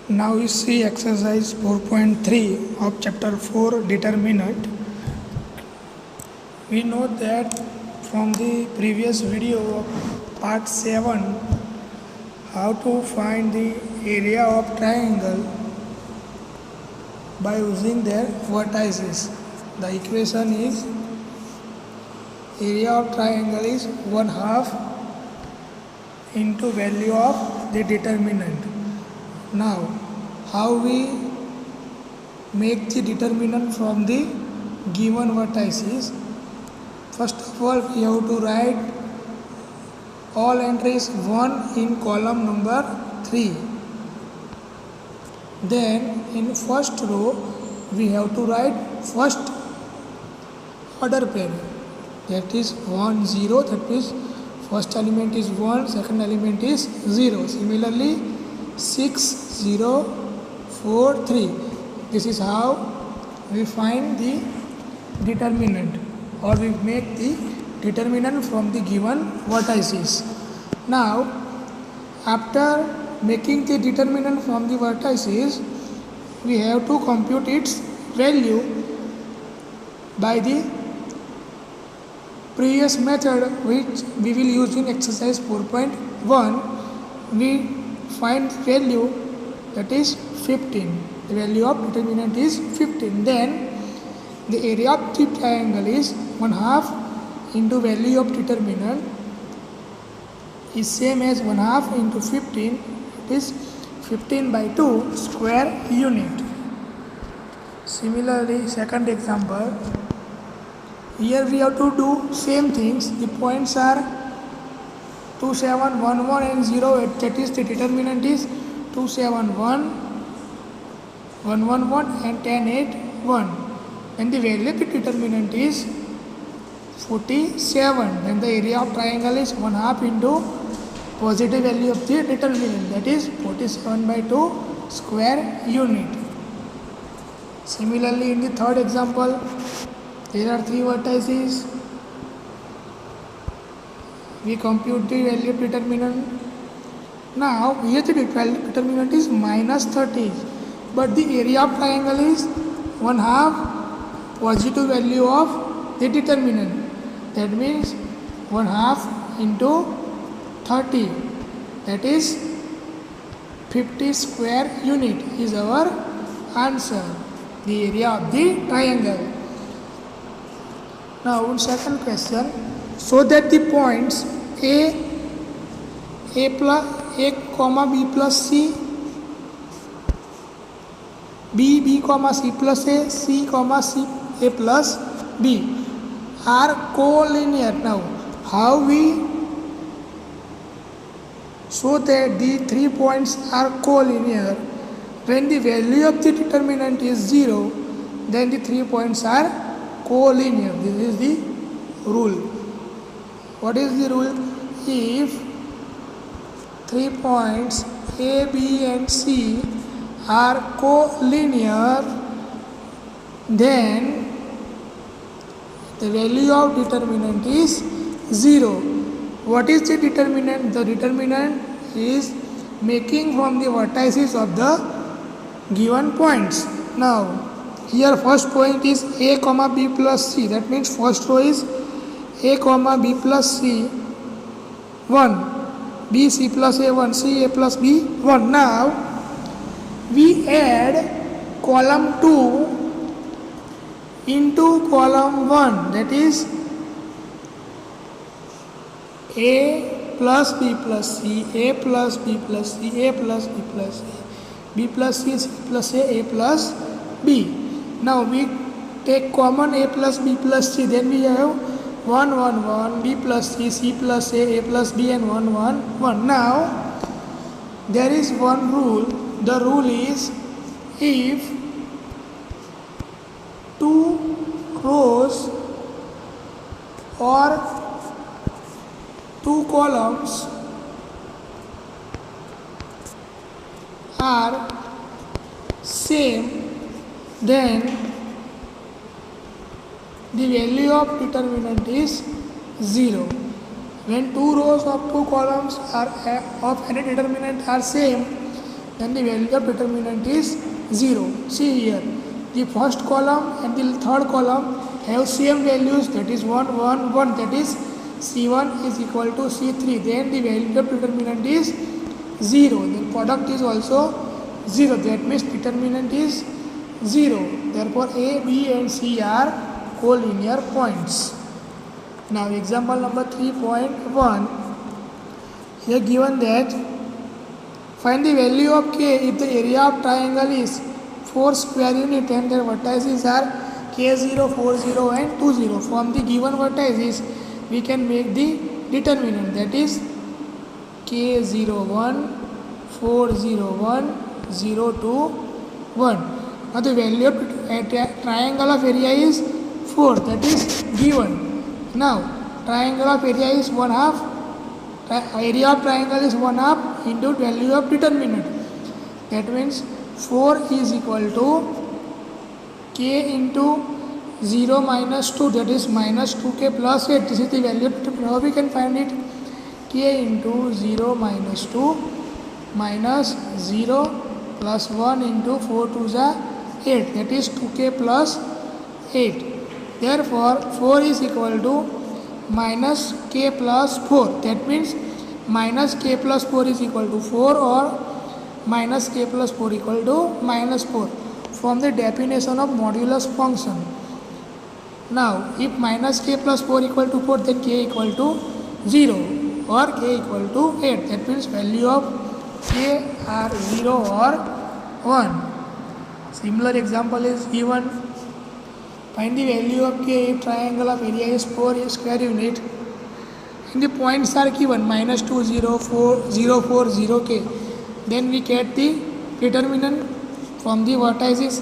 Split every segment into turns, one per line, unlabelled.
Now you see exercise 4.3 of chapter 4 determinant. We know that from the previous video of part 7 how to find the area of triangle by using their vertices. The equation is area of triangle is 1/2 into value of the determinant. Now, how we make the determinant from the given vertices? First of all, we have to write all entries 1 in column number 3. Then, in first row, we have to write first order pair. That is 1, 0. That means first element is 1, second element is 0. Similarly, 6, 0, 4, 3. This is how we find the determinant, or we make the determinant from the given vertices. Now, after making the determinant from the vertices, we have to compute its value by the previous method which we will use in exercise 4.1. We find the value, that is 15. The value of determinant is 15. Then the area of the triangle is 1/2 into value of determinant is same as 1/2 into 15. It is 15 by 2 square unit. Similarly, second example, here we have to do same things. The points are 2, 7, 1, 1 and 0. That is the determinant is 2, 7, 1, 1, 1, 1 and 10, 8, 1. And the value of the determinant is 47. Then the area of triangle is 1/2 into positive value of the determinant, that is 47 by 2 square unit. Similarly, in the third example, there are 3 vertices. We compute the value of determinant. Now, here the determinant is minus 30, but the area of triangle is 1/2 positive value of the determinant. That means 1/2 into 30, that is 50 square unit is our answer, the area of the triangle. Now, second question, so that the points a comma b plus c, b comma c plus a, c comma c a plus b are collinear. Now, how we show that the 3 points are collinear? When the value of the determinant is 0, then the 3 points are collinear. This is the rule. What is the rule? If 3 points A, B and C are collinear, then the value of determinant is 0. What is the determinant? The determinant is making from the vertices of the given points. Now, here first point is A comma B plus C. That means first row is A comma B plus C 1, B C plus A 1, C A plus B 1. Now, we add column 2 into column 1, that is A plus B plus C, A plus B plus C, A plus B plus C, B plus C, C plus A plus B. Now we take common A plus B plus C, then we have 1, 1, 1, B plus C, C plus A plus B and 1, 1, 1. Now, there is one rule. The rule is if 2 rows or 2 columns are same, then the value of determinant is 0. When 2 rows of 2 columns are of any determinant are same, then the value of determinant is 0. See here, the first column and the third column have same values, that is 1, 1, 1, that is C1 is equal to C3. Then the value of determinant is 0. The product is also 0. That means determinant is 0. Therefore, A, B and C are collinear points. Now, example number 3.1. Here given that find the value of K if the area of triangle is 4 square unit and their vertices are K0, 40 and 20. From the given vertices, we can make the determinant, that is K01, 401, 02, 1. Now the value of triangle of area is 4, that is given. Now triangle of area is 1 half, area of triangle is 1 half into value of determinant. That means 4 is equal to K into 0 minus 2, that is minus 2K plus 8. This is the value. How we can find it? K into 0 minus 2 minus 0 plus 1 into 4 to the 8, that is 2K plus 8. Therefore, 4 is equal to minus K plus 4. That means minus K plus 4 is equal to 4 or minus K plus 4 equal to minus 4 from the definition of modulus function. Now, if minus K plus 4 equal to 4, then K equal to 0 or K equal to 8. That means value of K are 0 or 1. Similar example is given. Find the value of K if triangle of area is 4 square unit and the points are given minus 2, 0, 4, 0, 4, 0K. Then we get the determinant from the vertices.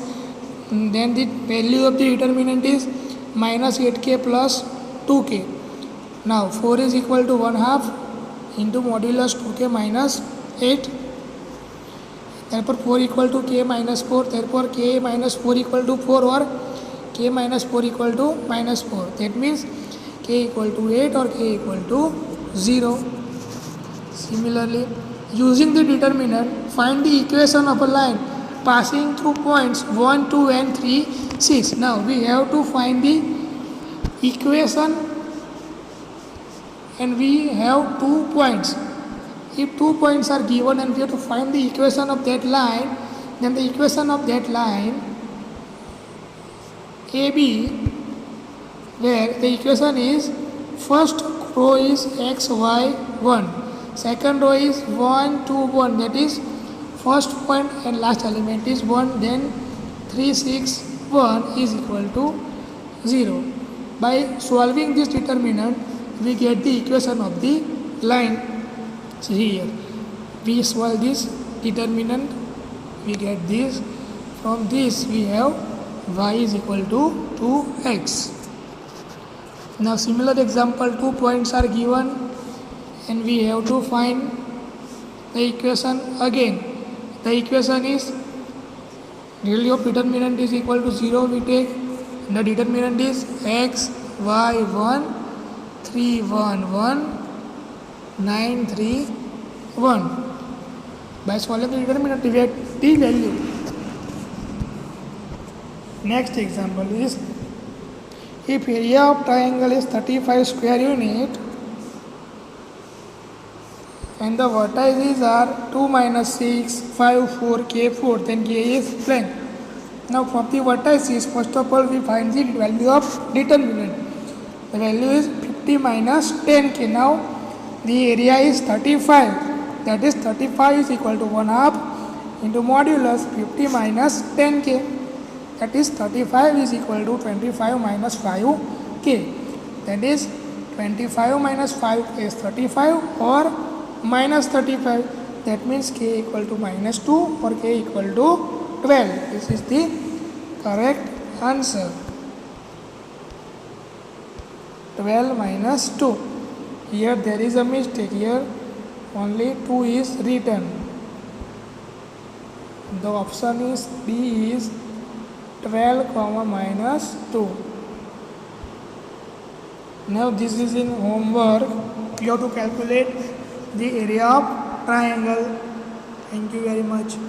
Then the value of the determinant is minus 8K plus 2K. Now 4 is equal to 1 half into modulus 2K minus 8. Therefore 4 equal to K minus 4. Therefore K minus 4 equal to 4 or K minus 4 equal to minus 4. That means K equal to 8 or K equal to 0. Similarly, using the determinant, find the equation of a line passing through points 1, 2 and 3, 6. Now we have to find the equation and we have 2 points. If 2 points are given and we have to find the equation of that line, then the equation of that line AB, where the equation is first row is x, y, 1. Second row is 1, 2, 1. That is first point and last element is 1. Then 3, 6, 1 is equal to 0. By solving this determinant, we get the equation of the line. See here, we solve this determinant, we get this. From this we have y is equal to 2x. Now similar example, 2 points are given and we have to find the equation again. The equation is value of determinant is equal to 0 we take. The determinant is x, y, 1, 3, 1, 1, 9, 3, 1. By solving the determinant, we get the value. Next example is, if area of triangle is 35 square unit and the vertices are 2, minus 6, 5, 4, K, 4, then K is blank. Now from the vertices, first of all we find the value of determinant. The value is 50 minus 10K. Now the area is 35. That is 35 is equal to 1 half into modulus 50 minus 10K. That is 35 is equal to 25 minus 5K. That is 25 minus 5 is 35 or minus 35. That means K equal to minus 2 or K equal to 12. This is the correct answer. 12 minus 2. Here there is a mistake. Here only 2 is written. The option is B is 12 comma minus 2. Now this is in homework. You have to calculate the area of triangle Thank you very much.